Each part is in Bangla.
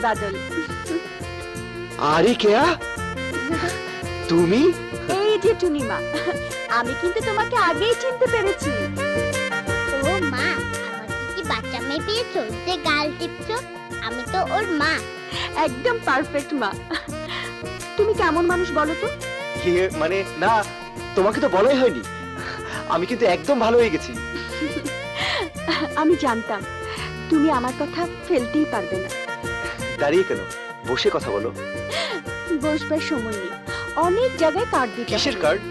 বাদল। আরে কেয়া তুমি? এই যে টুনিমা, আমি কিন্তু তোমাকে আগেই চিনতে পেরেছি। ও মা, আমাকে কি বাচ্চা মেয়ে পেয়েছো যে গাল টিপছো? আমি তো ওর মা। একদম পারফেক্ট মা। তুমি কেমন মানুষ বলো তো? মানে না, তোমাকে তো বলাই হয়নি। আমি কিন্তু একদম ভালো হয়ে গেছি। আমি জানতাম তুমি আমার কথা ফেলতেই পারবে না। দাঁড়িয়ে কেন, বসে কথা বলো। বসবার সময় নেই, অনেক জায়গায় কার্ড দিতে। কিসের কার্ড?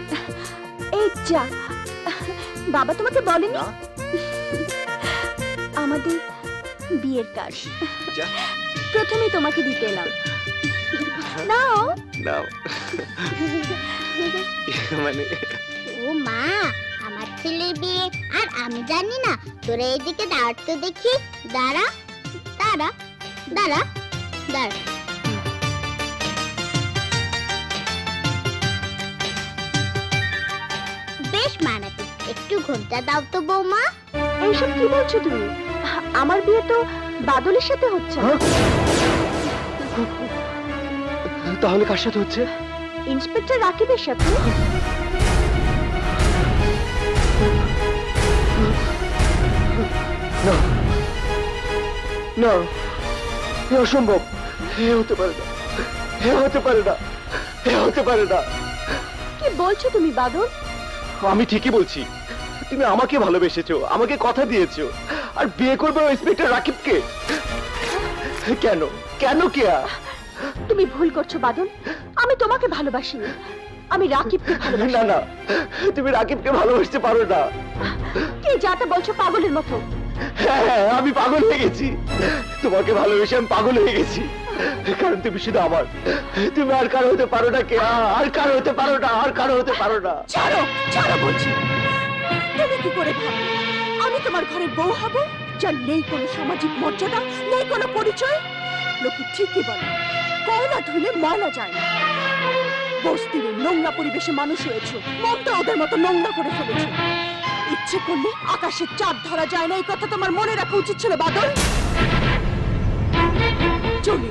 এই যা, বাবা তোমাকে বলেনি? না। আমাদের বিয়ের কার্ড। যা, প্রথমে তোমাকে দিতে এলাম। নাও নাও। মানে ও মা, আমার ছেলের বিয়ে আর আমি জানি না। তোরা এদিকে দাঁড় তো দেখি। দাঁড়া দাঁড়া দাঁড়া দাঁড়া। বেশ মানাতে, একটু ঘন্টা দাও তো বৌমা। এইসব কি বলছো তুমি? আমার বিয়ে তো বাদলের সাথে হচ্ছে না। তাহলে কার সাথে হচ্ছে? ইন্সপেক্টর রাকিবের সাথে। না না, এ অসম্ভব। এ হতে পারে না, এ হতে পারে না, এ হতে পারে না। কি বলছো তুমি বাদল? আমি ঠিকই বলছি। তুমি আমাকে ভালোবেসেছো, আমাকে কথা দিয়েছো, আর বিয়ে করবে ওই ইন্সপেক্টর রাকিবকে। কেন কেন কেয়া? তুমি ভুল করছো বাদল, আমি তোমাকে ভালোবাসিনি, আমি রাকিবকে ভালোবাসি। না না, তুমি রাকিবকে ভালোবাসতে পারো না। কি যাতে বলছো পাগলের মতো? হ্যাঁ, আমি পাগল হয়ে গেছি। তোমাকে ভালোবেসে আমি পাগল হয়ে গেছি, কারণ তুমি শুধু আমার। তুমি আর কারো হতে পারো না কেয়া, আর কারো হতে পারো না, আর কারো হতে পারো না। ছাড়ো ছাড়ো বলছি। তুমি কি করে ভাবো আমি তোমার ঘরের বউ হব, যার নেই কোনো সামাজিক মর্যাদা, নেই কোনো পরিচয়? লোকে ঠিকই বলে কয়লা ধুলে ময়লা যায় না। বস্তির নোংরা পরিবেশে মানুষ হয়েছে, মনটা ওদের মতো নোংরা করে ফেলেছে। ইচ্ছে করলে আকাশের চাঁদ ধরা যায় না, এই কথা তোমার মনে রাখা উচিত ছিল বাদল। চলি।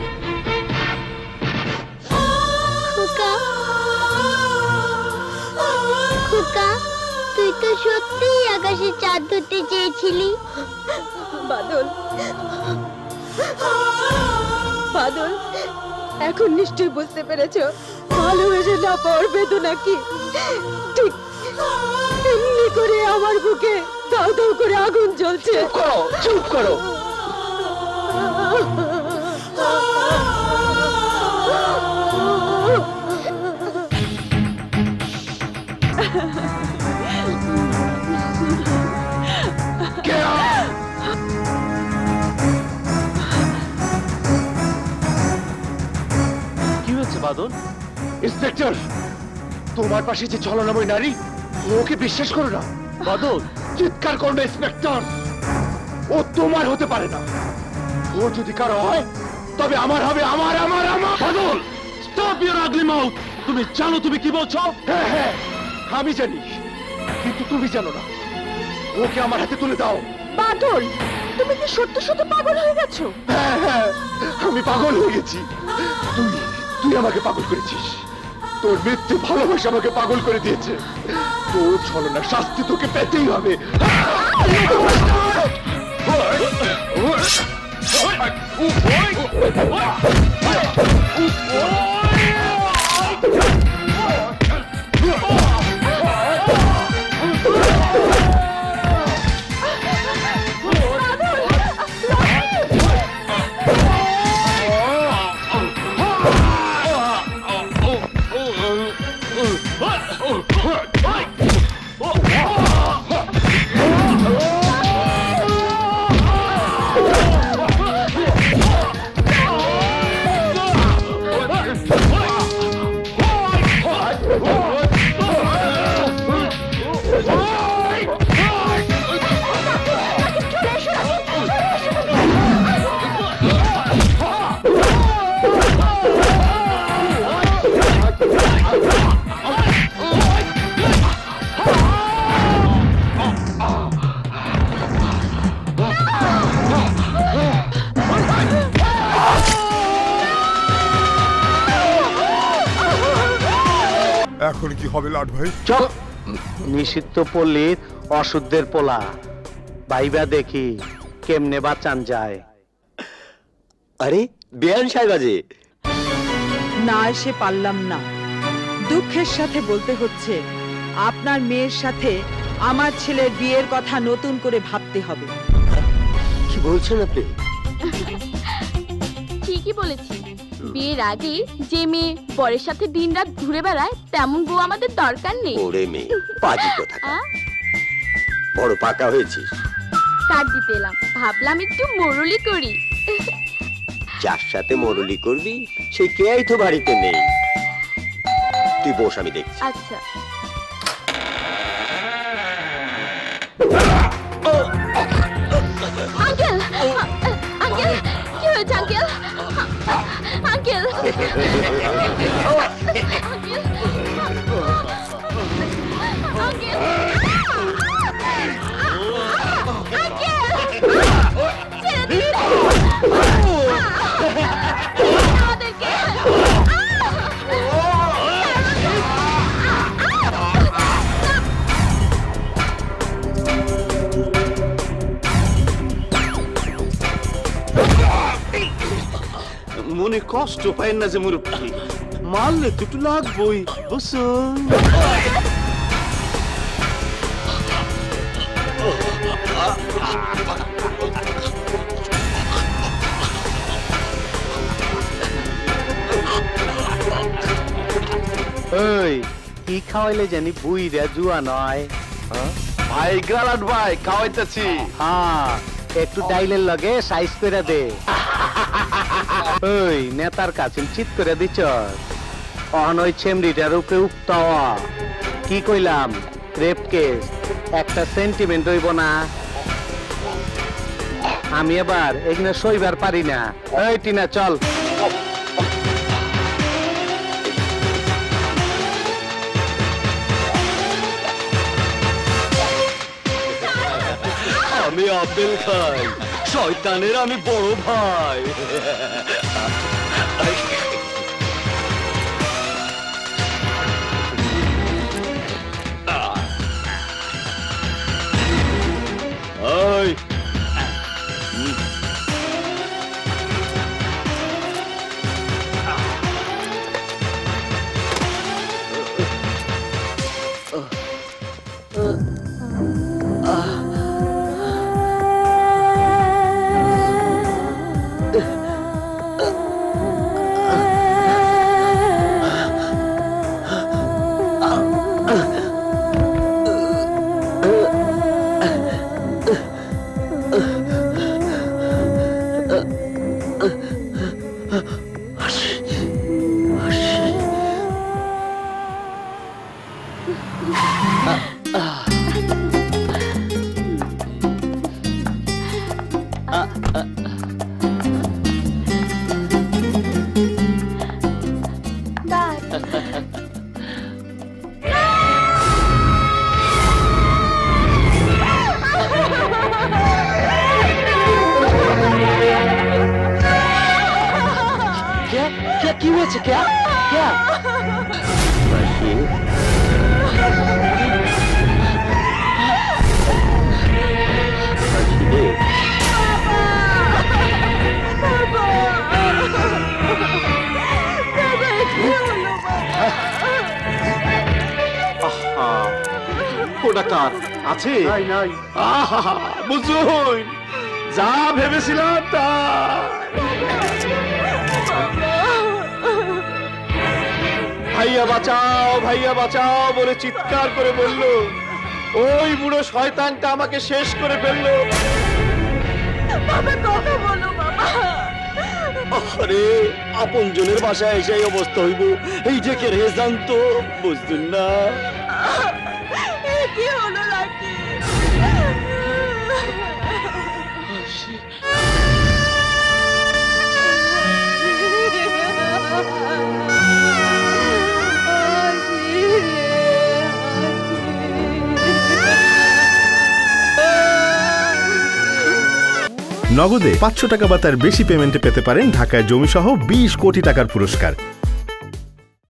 খোকা, খোকা, তুই তো সত্যিই আকাশে চাঁদ ধরতে চেয়েছিলি। বাদল, বাদল, এখন নিশ্চয়ই বুঝতে পেরেছো ভালোবেসে না পাওয়ার বেদনা কি। ঠিক এমনি করে আমার বুকে দাউ দাউ করে আগুন জ্বলছে। চুপ করো, চুপ করো। কি হচ্ছে বাদল? ইন্সপেক্টর, তোমার পাশে যে ছলনাময় নারী, ওকে বিশ্বাস করো না। বাদল, চিৎকার করো না ইন্সপেক্টর, ও তোমার হতে পারে না। ও যদি কারো হয় তবে আমার হবে, আমার আমার আমার। বাদল, স্টপ ইওর আগলি মাউথ। তুমি জানো তুমি কি বলছো? হ্যাঁ হ্যাঁ, আমি জানি, কিন্তু তুমি জানো না। ওকে আমার হাতে তুলে দাও। বাদল, তুমি কি সত্য সত্য পাগল হয়ে গেছো? হ্যাঁ হ্যাঁ, আমি পাগল হয়ে গেছি। তুই তুই আমাকে পাগল করেছিস। তোর মৃত্যু ভালোবাসা আমাকে পাগল করে দিয়েছে। তোর ছলনার শাস্তি তোকে পেতেই হবে। এখন কি হবে লাট ভাই? চল, নিষিদ্ধ পল্লীর অশুদ্ধের পোলা, ভাইবা দেখি কেমনে বাঁচান যায়। আরে বেয়ান সাহেব আজে না এসে পারলাম না, দুঃখের সাথে বলতে হচ্ছে আপনার মেয়ের সাথে আমার ছেলের বিয়ের কথা নতুন করে ভাবতে হবে। কি বলছেন আপনি? ঠিকই বলেছি, বিয়ের আগে যে মেয়ে বরের সাথে দিনরাত ঘুরে বেড়ায় তেমন বউ আমাদের দরকার নেই। ওরে মেয়ে, পাজি কোথাকার, বড় পাকা হয়েছিস। কাট দিতে এলাম, ভাবলাম একটু মোরলি করি। যার সাথে মরলি করবি সেই কেয়াই তো বাড়িতে নেই। তুই বস, আমি দেখছি। আচ্ছা। আঙ্কেল, আঙ্কেল, কি হয়েছে আঙ্কেল? আঙ্কেল, আঙ্কেল, আঙ্কেল, ছেড়ে দিন আমাদেরকে। মনে কষ্ট পায় না যে মুরব্বী, মারলে তো একটু লাগবই, বুঝছো? ওই কি খাওয়াইলে জানি বুইরা জুয়া নয়? ভাই গ্রালাট ভাই খাওয়াইতেছি। হ্যাঁ, একটু ডাইলের লগে সাইজ করে দে। ওই নেতার কাছে চিত করে দিছ, অনয় চেমড়িটার উপরে উক্তাওয়া। কি কইলাম, রেপ কেস, একটা সেন্টিমেন্ট হইব না। আমি এবার এখানে সইবার পারি না। এই টিনা চল। আমি আপেল খাই, শয়তানের আমি বড় ভাই। ওই কি হয়েছে? কে কে ডাক্তার আছে? নাই নাই। বুঝুন, যা ভেবেছিলাম তা। ভাইয়া বাঁচাও, ভাইয়া বাঁচাও বলে চিৎকার করে বলল। ওই বুড়ো শয়তানটা আমাকে শেষ করে ফেললো। বাবা কথা বলো বাবা। আরে আপন জনের বাসায় এসে এই অবস্থা হইব, এই যে কে রে জানতো, বুঝতুন না? কি হলো লাকি? নগদে 500 টাকা বা তার বেশি পেমেন্টে পেতে পারেন ঢাকায় জমিসহ 20 কোটি টাকার পুরস্কার।